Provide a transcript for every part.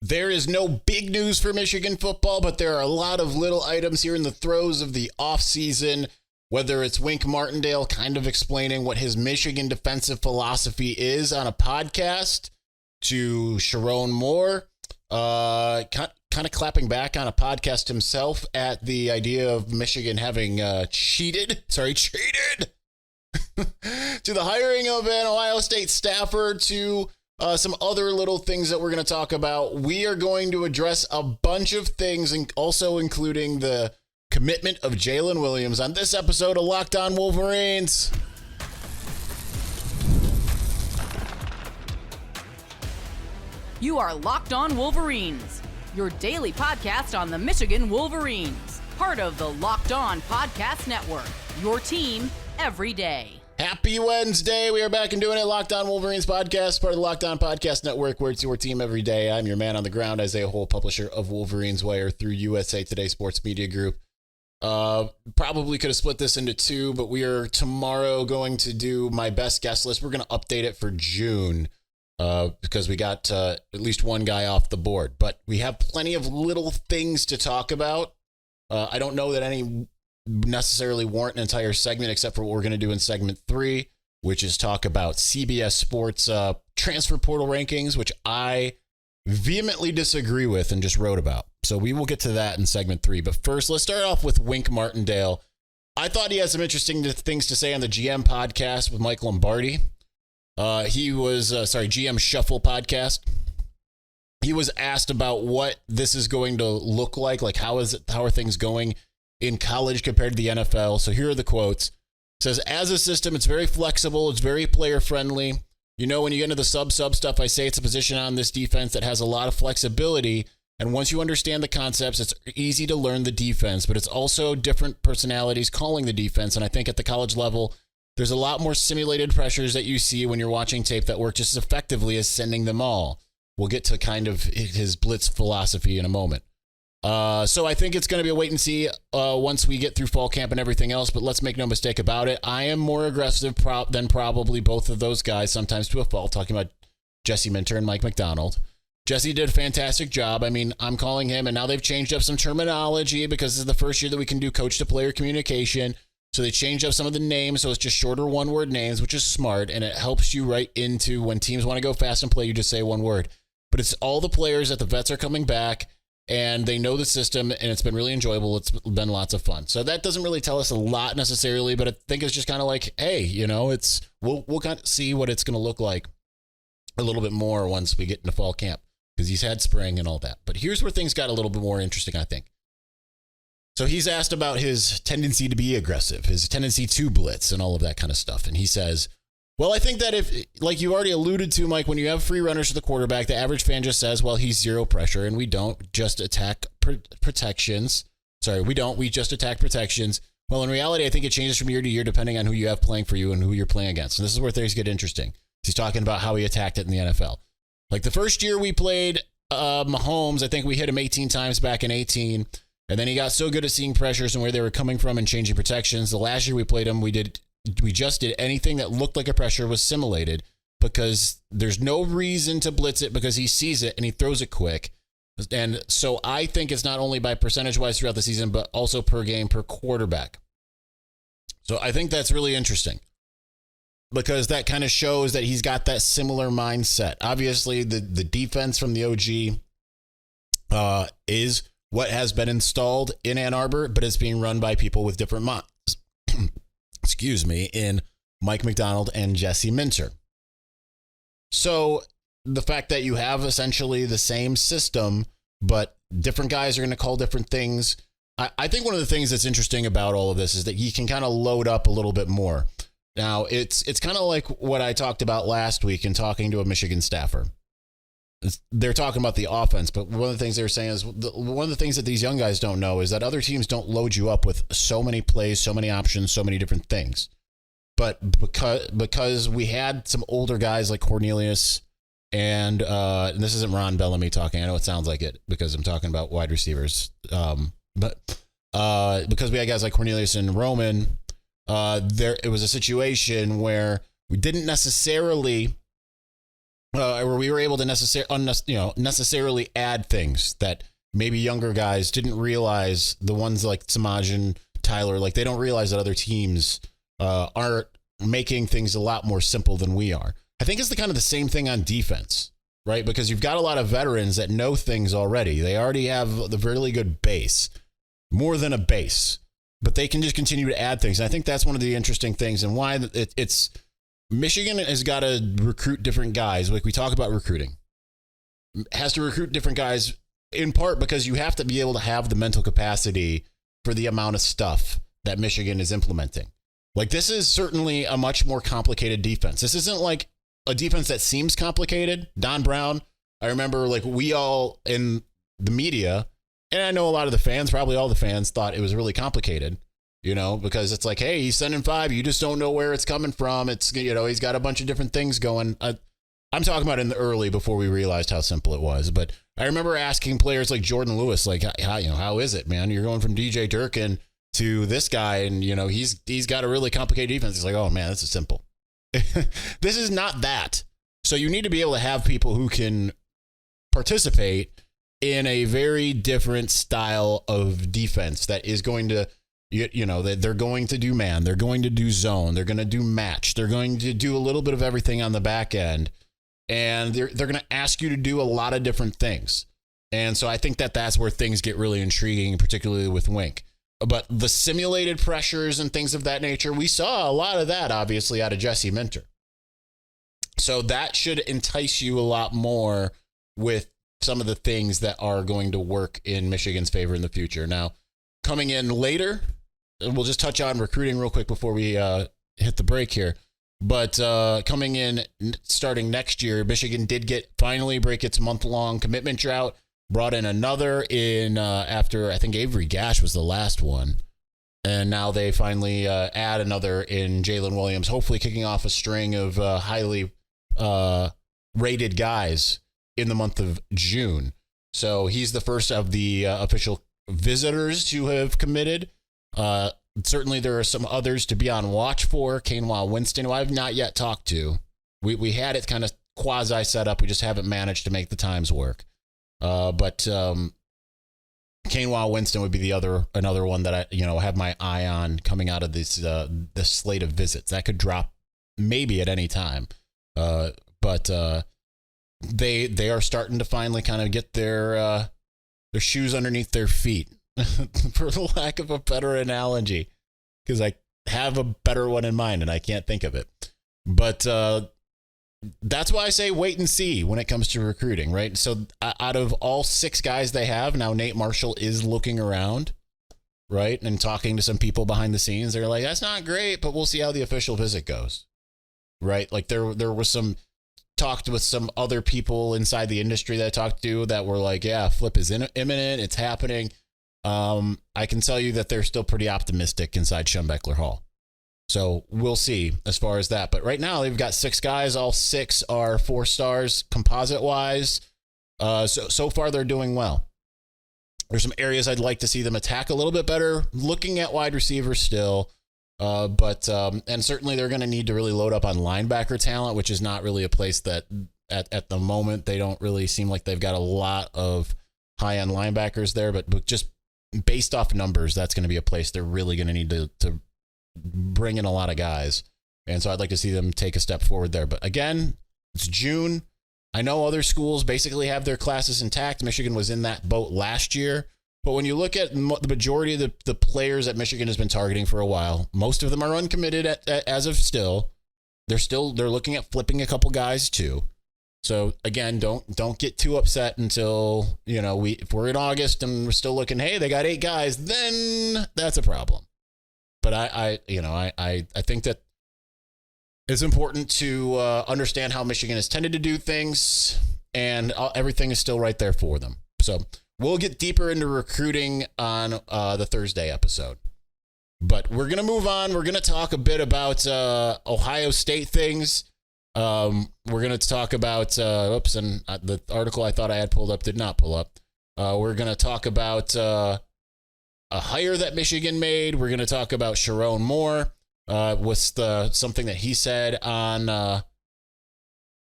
There is no big news for Michigan football, but there are a lot of little items here in the throes of the offseason, whether it's Wink Martindale kind of explaining what his Michigan defensive philosophy is on a podcast, to Sherrone Moore kind of clapping back on a podcast himself at the idea of Michigan having cheated, to the hiring of an Ohio State staffer, to some other little things that we're going to talk about. We are going to address a bunch of things, and also including the commitment of Jaylen Williams on this episode of Locked On Wolverines. You are Locked On Wolverines, your daily podcast on the Michigan Wolverines, part of the Locked On Podcast Network, your team every day. Happy Wednesday. We are back and doing it. Locked On Wolverines podcast, part of the Locked On Podcast Network, where it's your team every day. I'm your man on the ground, Isaiah Hole, publisher of Wolverines Wire through USA Today Sports Media Group. Probably could have split this into two, but we are tomorrow going to do my best guest list. We're going to update it for June because we got at least one guy off the board, but we have plenty of little things to talk about. I don't know that any necessarily warrant an entire segment, except for what we're going to do in segment 3, which is talk about CBS Sports transfer portal rankings, which I vehemently disagree with and just wrote about. So we will get to that in segment 3. But first, let's start off with Wink Martindale. I thought he had some interesting things to say on the GM podcast with Mike Lombardi. GM Shuffle podcast. He was asked about what this is going to look like how are things going in college compared to the NFL. So here are the quotes. It says, as a system, it's very flexible. It's very player friendly. You know, when you get into the sub stuff, I say it's a position on this defense that has a lot of flexibility. And once you understand the concepts, it's easy to learn the defense, but it's also different personalities calling the defense. And I think at the college level, there's a lot more simulated pressures that you see when you're watching tape that work just as effectively as sending them all. We'll get to kind of his blitz philosophy in a moment. So I think it's going to be a wait and see once we get through fall camp and everything else, but let's make no mistake about it. I am more aggressive than probably both of those guys, sometimes to a fault, talking about Jesse Minter and Mike McDonald. Jesse did a fantastic job. I mean, I'm calling him, and now they've changed up some terminology because this is the first year that we can do coach-to-player communication. So they changed up some of the names, so it's just shorter one-word names, which is smart, and it helps you right into when teams want to go fast and play, you just say one word. But it's all the players that the vets are coming back, and they know the system, and it's been really enjoyable. It's been lots of fun. So that doesn't really tell us a lot necessarily, but I think it's just kind of like, hey, you know, we'll kind of see what it's going to look like a little bit more once we get into fall camp, because he's had spring and all that. But here's where things got a little bit more interesting, I think. So he's asked about his tendency to be aggressive, his tendency to blitz and all of that kind of stuff. And he says, well, I think that if, like you already alluded to, Mike, when you have free runners to the quarterback, the average fan just says, well, he's zero pressure, and we don't just attack protections. We just attack protections. Well, in reality, I think it changes from year to year depending on who you have playing for you and who you're playing against. And this is where things get interesting. He's talking about how he attacked it in the NFL. Like the first year we played Mahomes, I think we hit him 18 times back in 18. And then he got so good at seeing pressures and where they were coming from and changing protections. The last year we played him, we just did anything that looked like a pressure was simulated, because there's no reason to blitz it because he sees it and he throws it quick. And so I think it's not only by percentage-wise throughout the season, but also per game, per quarterback. So I think that's really interesting, because that kind of shows that he's got that similar mindset. Obviously, the defense from the OG is what has been installed in Ann Arbor, but it's being run by people with different minds. In Mike McDonald and Jesse Minter. So the fact that you have essentially the same system, but different guys are going to call different things. I think one of the things that's interesting about all of this is that you can kind of load up a little bit more. Now, it's kind of like what I talked about last week in talking to a Michigan staffer. They're talking about the offense, but one of the things they were saying is one of the things that these young guys don't know is that other teams don't load you up with so many plays, so many options, so many different things. But because we had some older guys like Cornelius and this isn't Ron Bellamy talking. I know it sounds like it because I'm talking about wide receivers. But because we had guys like Cornelius and Roman, it was a situation where we didn't necessarily where we were able to necessarily add things that maybe younger guys didn't realize. The ones like Samaj and Tyler, like they don't realize that other teams are making things a lot more simple than we are. I think it's the kind of the same thing on defense, right? Because you've got a lot of veterans that know things already. They already have the really good base, more than a base, but they can just continue to add things. And I think that's one of the interesting things, and why it's Michigan has got to recruit different guys. Like we talk about recruiting, has to recruit different guys in part because you have to be able to have the mental capacity for the amount of stuff that Michigan is implementing. Like this is certainly a much more complicated defense. This isn't like a defense that seems complicated. Don Brown, I remember like we all in the media, and I know a lot of the fans, probably all the fans, thought it was really complicated, because it's like, hey, he's sending 5. You just don't know where it's coming from. It's, he's got a bunch of different things going. I'm talking about in the early before we realized how simple it was. But I remember asking players like Jordan Lewis, like, how is it, man? You're going from DJ Durkin to this guy, and, he's got a really complicated defense. He's like, oh, man, this is simple. This is not that. So you need to be able to have people who can participate in a very different style of defense that is going to, they're going to do man, they're going to do zone, they're going to do match, they're going to do a little bit of everything on the back end, and they're going to ask you to do a lot of different things. And so I think that's where things get really intriguing, particularly with Wink. But the simulated pressures and things of that nature, we saw a lot of that, obviously, out of Jesse Minter. So that should entice you a lot more with some of the things that are going to work in Michigan's favor in the future. Now, coming in later, we'll just touch on recruiting real quick before we hit the break here. But coming in, starting next year, Michigan did finally break its month-long commitment drought. Brought in another in after, I think Avery Gash was the last one. And now they finally add another in Jaylen Williams, hopefully kicking off a string of highly rated guys in the month of June. So he's the first of the official visitors to have committed. Certainly there are some others to be on watch for. Kanewal Winston, who I've not yet talked to. We had it kind of quasi set up. We just haven't managed to make the times work. But Kanewal Winston would be another one that I have my eye on coming out of this slate of visits. That could drop maybe at any time. But they are starting to finally kind of get their shoes underneath their feet, for the lack of a better analogy, because I have a better one in mind and I can't think of it. But that's why I say wait and see when it comes to recruiting, right? So out of all 6 guys they have, now Nate Marshall is looking around, right? And talking to some people behind the scenes. They're like, that's not great, but we'll see how the official visit goes, right? Like there was talked with some other people inside the industry that I talked to that were like, yeah, flip is imminent. It's happening. I can tell you that they're still pretty optimistic inside Schembechler Hall. So we'll see as far as that. But right now they've got 6 guys. All 6 are 4 stars composite wise. So far they're doing well. There's some areas I'd like to see them attack a little bit better. Looking at wide receivers still. But certainly they're going to need to really load up on linebacker talent, which is not really a place that at the moment they don't really seem like they've got a lot of high end linebackers there. But just based off numbers, that's going to be a place they're really going to need to bring in a lot of guys. And so I'd like to see them take a step forward there. But again, it's June. I know other schools basically have their classes intact. Michigan was in that boat last year. But when you look at the majority of the players that Michigan has been targeting for a while, most of them are uncommitted as of still. They're looking at flipping a couple guys too. So again, don't get too upset until, if we're in August and we're still looking, hey, they got 8 guys, then that's a problem. But I think that it's important to understand how Michigan has tended to do things, and everything is still right there for them. So we'll get deeper into recruiting on the Thursday episode. But we're going to move on. We're going to talk a bit about Ohio State things. We're going to talk about, and the article I thought I had pulled up did not pull up. We're going to talk about a hire that Michigan made. We're going to talk about Sherrone Moore. Something that he said on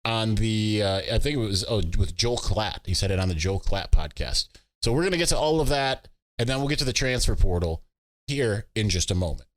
on the, I think it was with Joel Klatt. He said it on the Joel Klatt podcast. So we're going to get to all of that, and then we'll get to the transfer portal here in just a moment.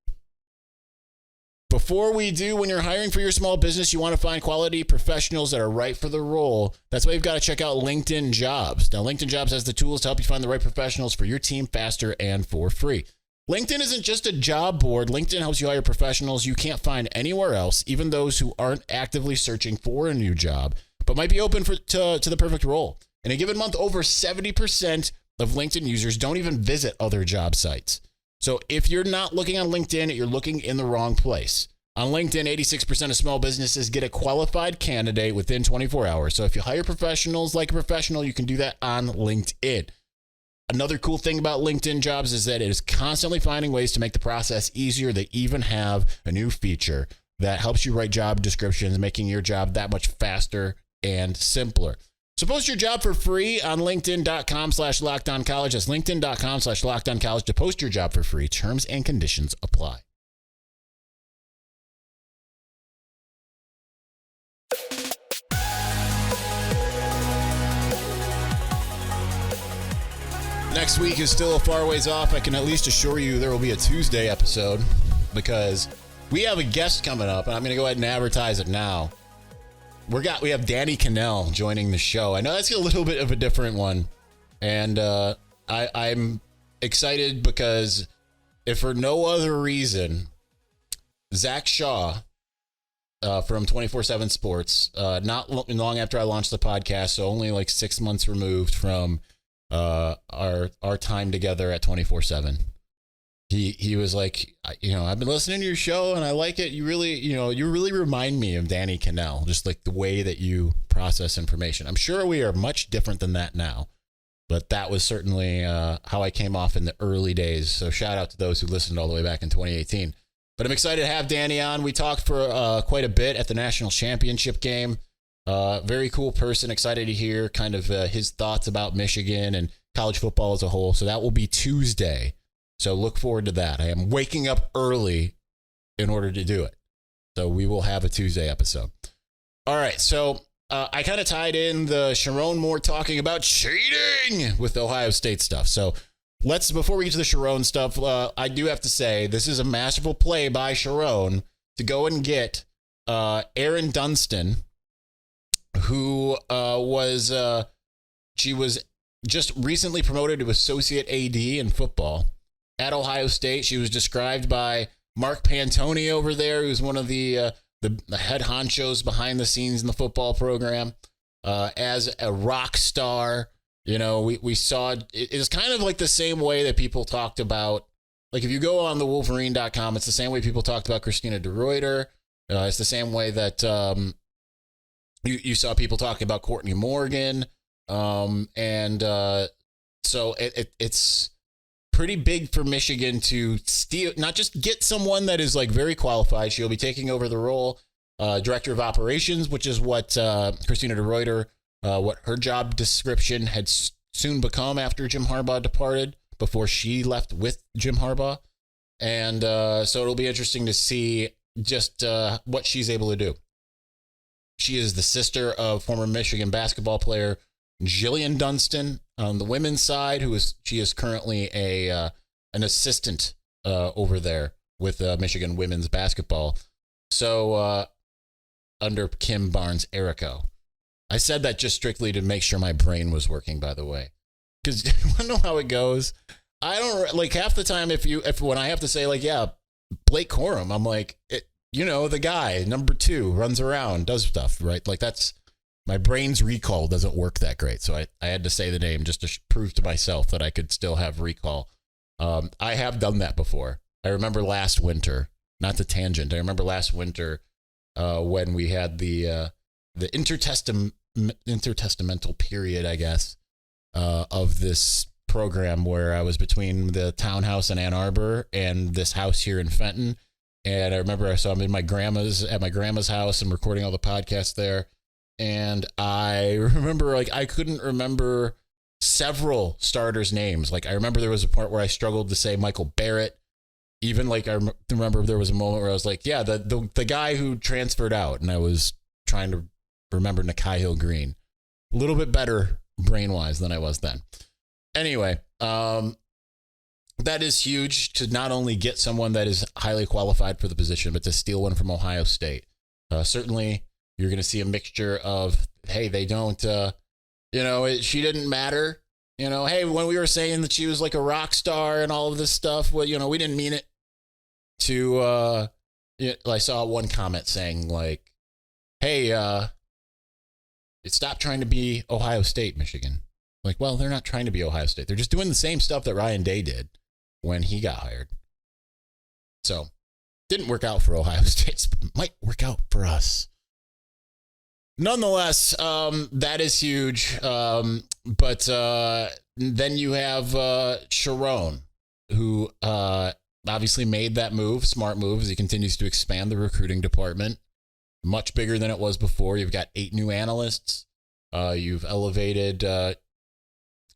Before we do, when you're hiring for your small business, you want to find quality professionals that are right for the role. That's why you've got to check out LinkedIn Jobs. Now, LinkedIn Jobs has the tools to help you find the right professionals for your team faster and for free. LinkedIn isn't just a job board. LinkedIn helps you hire professionals you can't find anywhere else, even those who aren't actively searching for a new job, but might be open to the perfect role. In a given month, over 70% of LinkedIn users don't even visit other job sites. So if you're not looking on LinkedIn, you're looking in the wrong place. On LinkedIn, 86% of small businesses get a qualified candidate within 24 hours. So if you hire professionals like a professional, you can do that on LinkedIn. Another cool thing about LinkedIn Jobs is that it is constantly finding ways to make the process easier. They even have a new feature that helps you write job descriptions, making your job that much faster and simpler. So post your job for free on linkedin.com/lockedoncollege. That's linkedin.com/lockedoncollege to post your job for free. Terms and conditions apply. Next week is still a far ways off. I can at least assure you there will be a Tuesday episode because we have a guest coming up, and I'm going to go ahead and advertise it now. We have Danny Cannell joining the show. I know that's a little bit of a different one, and I'm excited because if for no other reason, Zach Shaw from 24/7 Sports, not long after I launched the podcast, so only like 6 months removed from our time together at 24/7. He was like, I've been listening to your show and I like it. You really remind me of Danny Cannell, just like the way that you process information. I'm sure we are much different than that now, but that was certainly how I came off in the early days. So shout out to those who listened all the way back in 2018. But I'm excited to have Danny on. We talked for quite a bit at the national championship game. Very cool person. Excited to hear kind of his thoughts about Michigan and college football as a whole. So that will be Tuesday. So look forward to that. I am waking up early in order to do it. So we will have a Tuesday episode. All right. So I kind of tied in the Sherrone Moore talking about cheating with the Ohio State stuff. So before we get to the Sherrone stuff, I do have to say this is a masterful play by Sherrone to go and get Erin Dunston, who she was just recently promoted to associate AD in football at Ohio State. She was described by Mark Pantoni over there, who's one of the head honchos behind the scenes in the football program, as a rock star. We saw it is kind of like the same way that people talked about, like if you go on the Wolverine.com, it's the same way people talked about Christina DeRuyter. It's the same way that you saw people talking about Courtney Morgan. So it's pretty big for Michigan to not just get someone that is like very qualified. She'll be taking over the role, director of operations, which is what Christina DeRuyter, what her job description had soon become after Jim Harbaugh departed, before she left with Jim Harbaugh. And so it'll be interesting to see just what she's able to do. She is the sister of former Michigan basketball player Jaylen Dunston on the women's side, she is currently an assistant over there with Michigan women's basketball. So under Kim Barnes-Erico. I said that just strictly to make sure my brain was working, by the way, because you want to know how it goes. I don't like half the time when I have to say like, yeah, Blake Corum, I'm like, the guy number 2 runs around, does stuff, right? Like that's. My brain's recall doesn't work that great, so I had to say the name just to prove to myself that I could still have recall. I have done that before. I remember last winter, not the tangent. I remember last winter when we had the intertestamental period, I guess, of this program where I was between the townhouse in Ann Arbor and this house here in Fenton. And I remember I'm in my grandma's house and recording all the podcasts there. And I remember, I couldn't remember several starters' names. Like, I remember there was a part where I struggled to say Michael Barrett. Even, I remember there was a moment where I was like, yeah, the guy who transferred out. And I was trying to remember Nikhil Green. A little bit better brain-wise than I was then. Anyway, that is huge to not only get someone that is highly qualified for the position, but to steal one from Ohio State. Certainly, you're going to see a mixture of, hey, they don't, she didn't matter. Hey, when we were saying that she was like a rock star and all of this stuff, well, we didn't mean it to, I saw one comment saying like, hey, stop trying to be Ohio State, Michigan. Like, well, they're not trying to be Ohio State. They're just doing the same stuff that Ryan Day did when he got hired. So, didn't work out for Ohio State, but might work out for us. Nonetheless, that is huge. But then you have Sherrone, who obviously made that move, smart move, as he continues to expand the recruiting department. Much bigger than it was before. You've got 8 new analysts. You've elevated a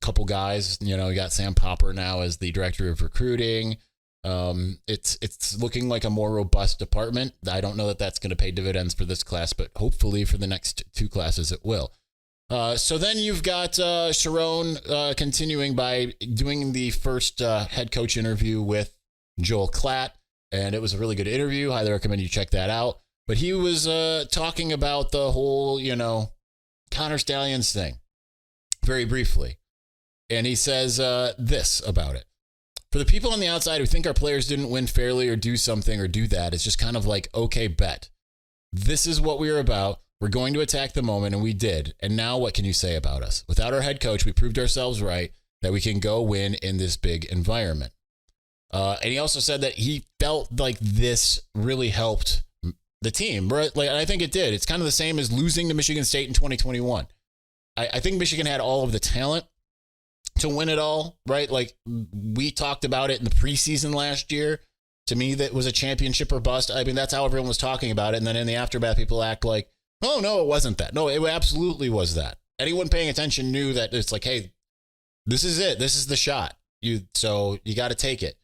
couple guys. You got Sam Popper now as the director of recruiting. It's looking like a more robust department. I don't know that that's going to pay dividends for this class, but hopefully for the next 2 classes it will. So then you've got Sherrone continuing by doing the first head coach interview with Joel Klatt, and it was a really good interview. Highly recommend you check that out. But he was talking about the whole, Connor Stallions thing very briefly. And he says this about it. For the people on the outside who think our players didn't win fairly or do something or do that, it's just kind of like, okay, bet. This is what we were about. We're going to attack the moment, and we did. And now what can you say about us? Without our head coach, we proved ourselves right that we can go win in this big environment. And he also said that he felt like this really helped the team, right? Like, I think it did. It's kind of the same as losing to Michigan State in 2021. I think Michigan had all of the talent to win it all, right? Like, we talked about it in the preseason last year. To me, that was a championship or bust. I mean, that's how everyone was talking about it. And then in the aftermath, people act like, oh, no, it wasn't that. No, it absolutely was that. Anyone paying attention knew that it's like, hey, this is it. This is the shot. So you got to take it.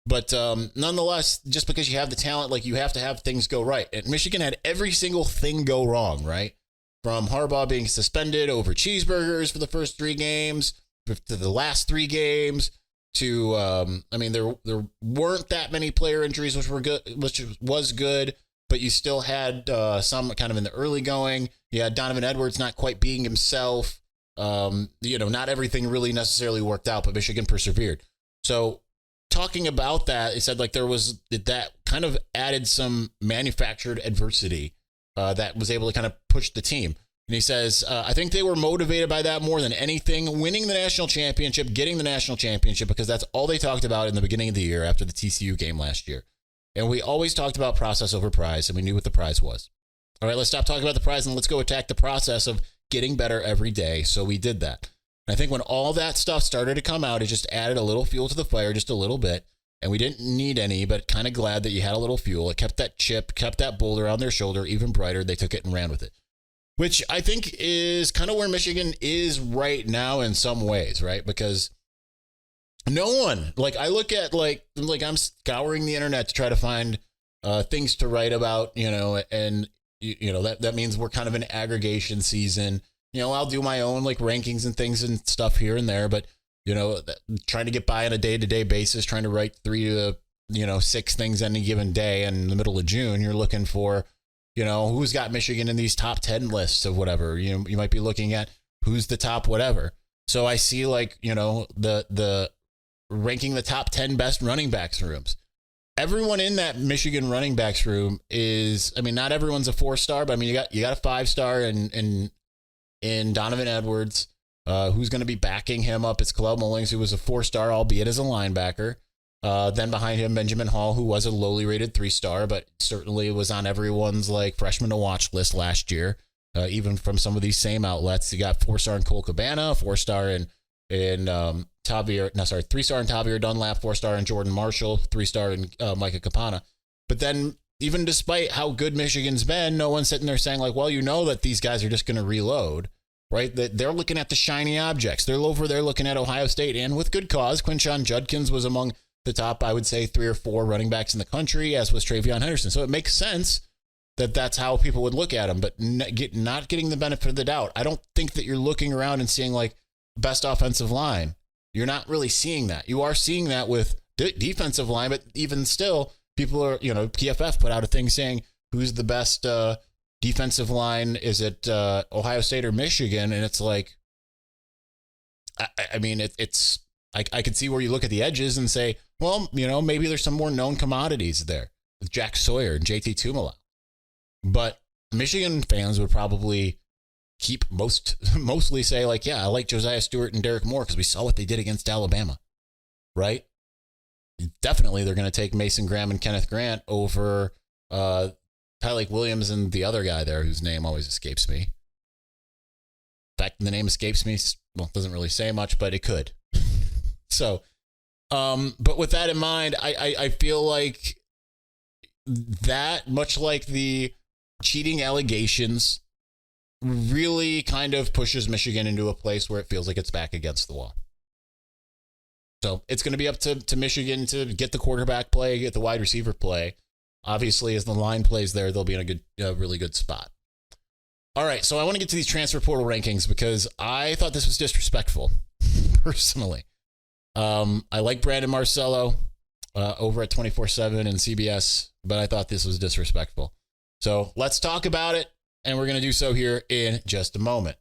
But nonetheless, just because you have the talent, like, you have to have things go right. And Michigan had every single thing go wrong, right? From Harbaugh being suspended over cheeseburgers for the first 3 games to the last 3 games to, there weren't that many player injuries, which was good, but you still had some kind of in the early going. You had Donovan Edwards not quite being himself. Not everything really necessarily worked out, but Michigan persevered. So, talking about that, he said like that kind of added some manufactured adversity that was able to kind of push the team. And he says, I think they were motivated by that more than anything, winning the national championship, getting the national championship, because that's all they talked about in the beginning of the year after the TCU game last year. And we always talked about process over prize, and we knew what the prize was. All right, let's stop talking about the prize and let's go attack the process of getting better every day. So we did that. I think when all that stuff started to come out, it just added a little fuel to the fire, just a little bit. And we didn't need any, but kind of glad that you had a little fuel. It kept that chip, kept that boulder on their shoulder even brighter. They took it and ran with it, which I think is kind of where Michigan is right now in some ways, right? Because no one, like, I look at like I'm scouring the internet to try to find things to write about, and that means we're kind of in aggregation season. I'll do my own like rankings and things and stuff here and there, but trying to get by on a day-to-day basis, trying to write 3 to 6 things any given day. And in the middle of June, you're looking for, who's got Michigan in these top 10 lists of whatever. You might be looking at who's the top whatever. So I see like, the ranking the top 10 best running backs rooms. Everyone in that Michigan running backs room is, not everyone's a 4-star, but you got a 5-star in Donovan Edwards. Who's going to be backing him up? It's Kalel Mullings, who was a 4-star, albeit as a linebacker. Then behind him, Benjamin Hall, who was a lowly rated 3-star, but certainly was on everyone's like freshman to watch list last year. Even from some of these same outlets, you got 4-star in Cole Cabana, 4-star in 3-star in Tavir Dunlap, 4-star in Jordan Marshall, 3-star in Micah Kapana. But then, even despite how good Michigan's been, no one's sitting there saying like, well, that these guys are just going to reload. Right? They're looking at the shiny objects. They're over there looking at Ohio State, and with good cause. Quinshon Judkins was among the top, I would say, 3 or 4 running backs in the country, as was Travion Henderson. So it makes sense that's how people would look at him, but not getting the benefit of the doubt. I don't think that you're looking around and seeing like best offensive line. You're not really seeing that. You are seeing that with defensive line, but even still, people are, PFF put out a thing saying who's the best defensive line. Is it Ohio State or Michigan? And it's like, I mean, it's I could see where you look at the edges and say, well, maybe there's some more known commodities there with Jack Sawyer and JT Tumala. But Michigan fans would probably mostly say like, yeah, I like Josiah Stewart and Derek Moore because we saw what they did against Alabama, right? Definitely they're going to take Mason Graham and Kenneth Grant over Jaylen Williams and the other guy there whose name always escapes me. In fact, the name escapes me. Well, it doesn't really say much, but it could. So, but with that in mind, I feel like that, much like the cheating allegations, really kind of pushes Michigan into a place where it feels like it's back against the wall. So it's going to be up to Michigan to get the quarterback play, get the wide receiver play. Obviously, as the line plays there, they'll be in a really good spot. All right, so I want to get to these transfer portal rankings because I thought this was disrespectful, personally. I like Brandon Marcello over at 24/7 and CBS, but I thought this was disrespectful. So let's talk about it, and we're going to do so here in just a moment.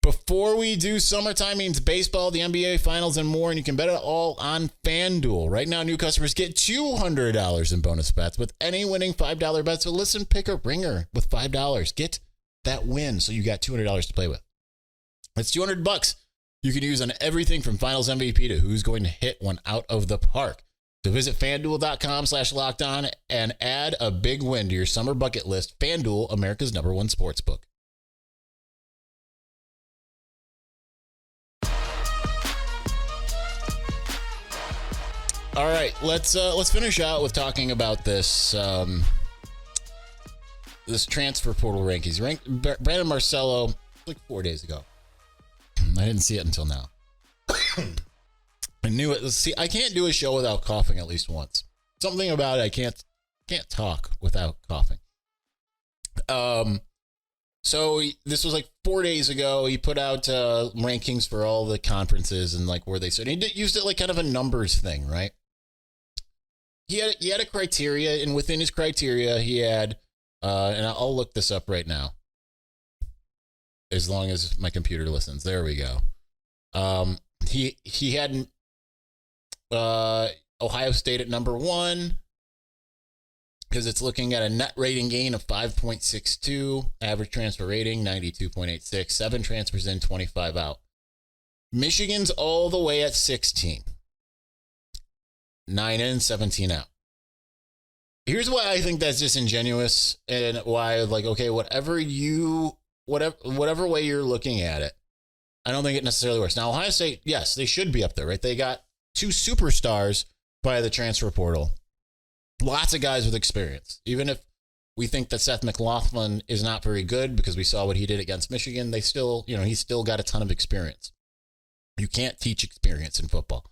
Before we do, summertime means baseball, the NBA Finals, and more, and you can bet it all on FanDuel. Right now, new customers get $200 in bonus bets with any winning $5 bet. So listen, pick a ringer with $5. Get that win so you got $200 to play with. That's $200 you can use on everything from Finals MVP to who's going to hit one out of the park. So visit FanDuel.com/lockedon and add a big win to your summer bucket list. FanDuel, America's #1 sportsbook. All right, let's finish out with talking about this this transfer portal rankings. Brandon Marcello like 4 days ago. I didn't see it until now. I knew it. See, I can't do a show without coughing at least once. Something about it, I can't talk without coughing. So this was like 4 days ago. He put out rankings for all the conferences and like where they stood. He used it like kind of a numbers thing, right? He had a criteria, and within his criteria, he had, and I'll look this up right now, as long as my computer listens. There we go. He had Ohio State at number 1 because it's looking at a net rating gain of 5.62, average transfer rating 92.86, 7 transfers in, 25 out. Michigan's all the way at 16. 9 in, 17 out. Here's why I think that's disingenuous and why, like, okay, whatever way you're looking at it, I don't think it necessarily works. Now, Ohio State, yes, they should be up there, right? They got 2 superstars by the transfer portal. Lots of guys with experience. Even if we think that Seth McLaughlin is not very good because we saw what he did against Michigan, they still, he's still got a ton of experience. You can't teach experience in football.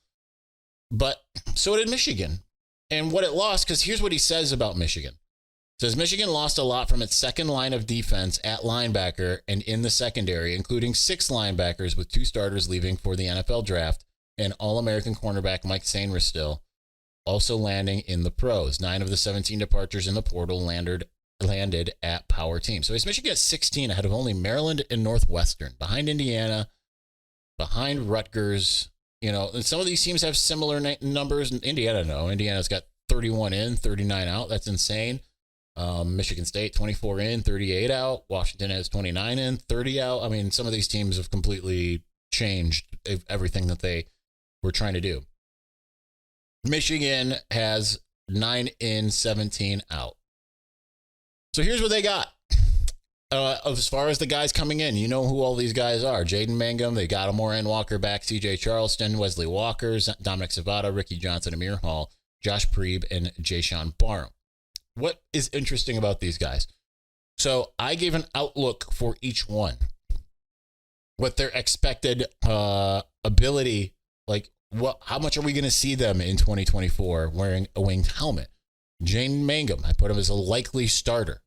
But so did Michigan. And what it lost, because here's what he says about Michigan. It says Michigan lost a lot from its second line of defense at linebacker and in the secondary, including 6 linebackers with 2 starters leaving for the NFL draft and All-American cornerback Mike Sainristil also landing in the pros. 9 of the 17 departures in the portal landed at power teams. So it's Michigan at 16 ahead of only Maryland and Northwestern, behind Indiana, behind Rutgers. Some of these teams have similar numbers. Indiana, no. Indiana's got 31 in, 39 out. That's insane. Michigan State, 24 in, 38 out. Washington has 29 in, 30 out. I mean, some of these teams have completely changed everything that they were trying to do. Michigan has 9 in, 17 out. So here's what they got. As far as the guys coming in, you know who all these guys are. Jaden Mangum, they got Moran Walker back, CJ Charleston, Wesley Walker, Dominic Savada, Ricky Johnson, Amir Hall, Josh Preeb, and Jayshawn Barham. What is interesting about these guys? So I gave an outlook for each one. What their expected ability, like how much are we going to see them in 2024 wearing a winged helmet? Jane Mangum, I put him as a likely starter.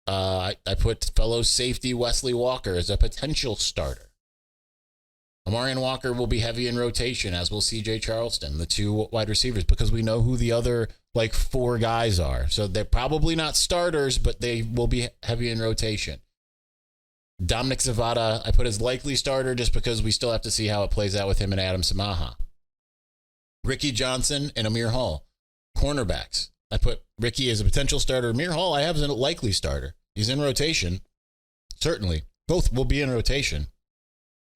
I put fellow safety Wesley Walker as a potential starter. Amarian Walker will be heavy in rotation, as will CJ Charleston, the two wide receivers, because we know who the other like 4 guys are. So they're probably not starters, but they will be heavy in rotation. Dominic Zavada, I put as likely starter just because we still have to see how it plays out with him and Adam Samaha. Ricky Johnson and Amir Hall, cornerbacks. I put Ricky as a potential starter. Amir Hall, I have as a likely starter. He's in rotation. Certainly. Both will be in rotation.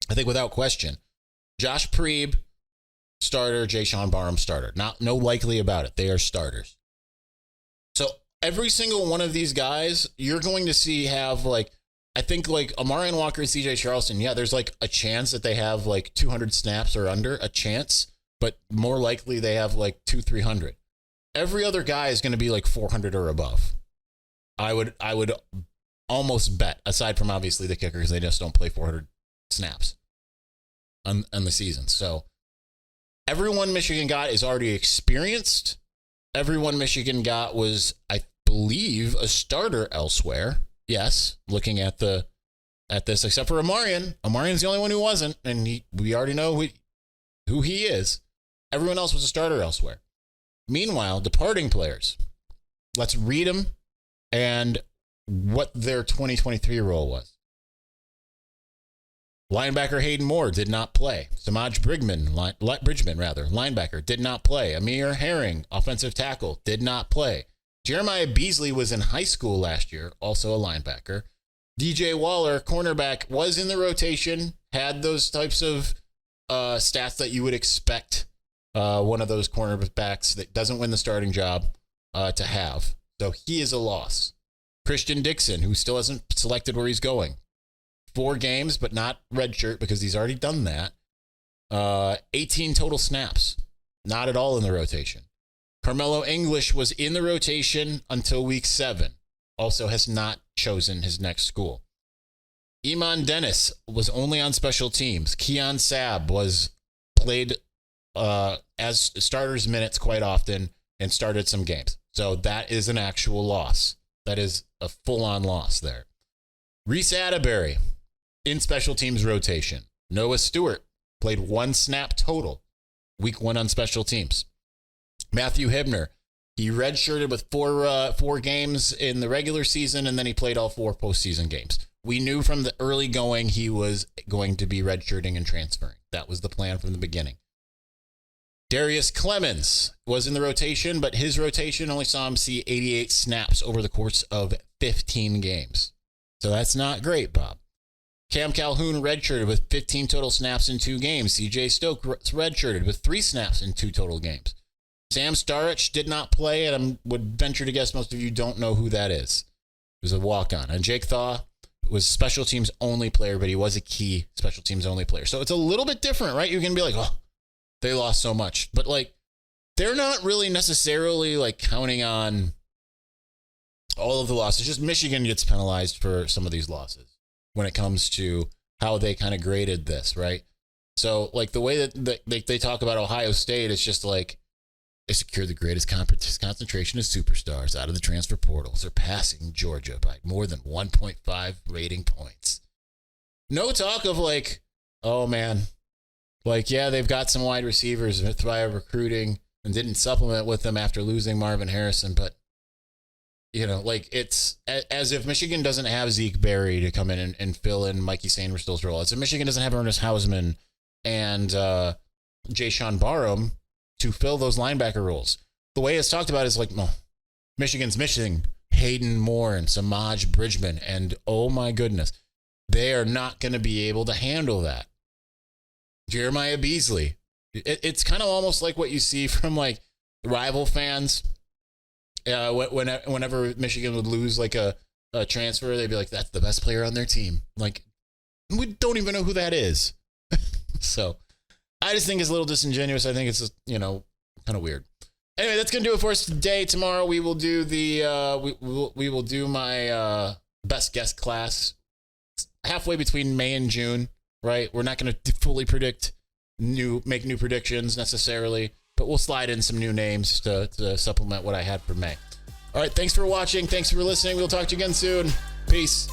I think without question. Josh Preeb, starter. Jayshawn Barham, starter. No likely about it. They are starters. So every single one of these guys, you're going to see have like, I think like Amarian Walker and CJ Charleston, yeah, there's like a chance that they have like 200 snaps or under, a chance, but more likely they have like 200-300. Every other guy is going to be like 400 or above. I would almost bet, aside from obviously the kickers, they just don't play 400 snaps on the season. So everyone Michigan got is already experienced. Everyone Michigan got was, I believe, a starter elsewhere. Yes, looking at this, except for Amarian. Amarian's the only one who wasn't, and we already know who he is. Everyone else was a starter elsewhere. Meanwhile, departing players, let's read them and what their 2023 role was. Linebacker Hayden Moore did not play. Samaj Bridgman, linebacker, did not play. Amir Herring, offensive tackle, did not play. Jeremiah Beasley was in high school last year, also a linebacker. DJ Waller, cornerback, was in the rotation, had those types of stats that you would expect one of those cornerbacks that doesn't win the starting job to have. So he is a loss. Christian Dixon, who still hasn't selected where he's going. 4 games, but not redshirt because he's already done that. 18 total snaps. Not at all in the rotation. Carmelo English was in the rotation until week 7. Also has not chosen his next school. Iman Dennis was only on special teams. Keon Sabb was played as starters minutes quite often and started some games. So that is an actual loss. That is a full-on loss there. Reese Atterbury in special teams rotation. Noah Stewart played 1 snap total. Week 1 on special teams. Matthew Hibner, he redshirted with 4 games in the regular season, and then he played all 4 postseason games. We knew from the early going he was going to be redshirting and transferring. That was the plan from the beginning. Darius Clemens was in the rotation, but his rotation only saw him see 88 snaps over the course of 15 games. So that's not great, Bob. Cam Calhoun redshirted with 15 total snaps in 2 games. CJ Stoke redshirted with 3 snaps in 2 total games. Sam Starich did not play, and I would venture to guess most of you don't know who that is. He was a walk-on. And Jake Thaw was a special teams only player, but he was a key special teams only player. So it's a little bit different, right? You're going to be like, oh, they lost so much. But, like, they're not really necessarily, like, counting on all of the losses. Just Michigan gets penalized for some of these losses when it comes to how they kind of graded this, right? So, like, the way that they talk about Ohio State, it's just like, they secured the greatest concentration of superstars out of the transfer portal, surpassing Georgia by more than 1.5 rating points. No talk of like, oh man, like, yeah, they've got some wide receivers via recruiting and didn't supplement with them after losing Marvin Harrison. But, you know, like, it's as if Michigan doesn't have Zeke Berry to come in and fill in Mikey Sainristil's role. As if Michigan doesn't have Ernest Hausman and Jayshawn Barham to fill those linebacker roles. The way it's talked about is like, well, Michigan's missing Hayden Moore and Samaj Bridgman, and oh my goodness, they are not going to be able to handle that. Jeremiah Beasley. It's kind of almost like what you see from like rival fans. Whenever Michigan would lose like a transfer, they'd be like, that's the best player on their team. Like, we don't even know who that is. So I just think it's a little disingenuous. I think it's, you know, kind of weird. Anyway, that's going to do it for us today. Tomorrow we will do we will do my best guess class halfway between May and June, right? We're not going to fully make new predictions necessarily, but we'll slide in some new names to supplement what I had for May. All right, thanks for watching. Thanks for listening. We'll talk to you again soon. Peace.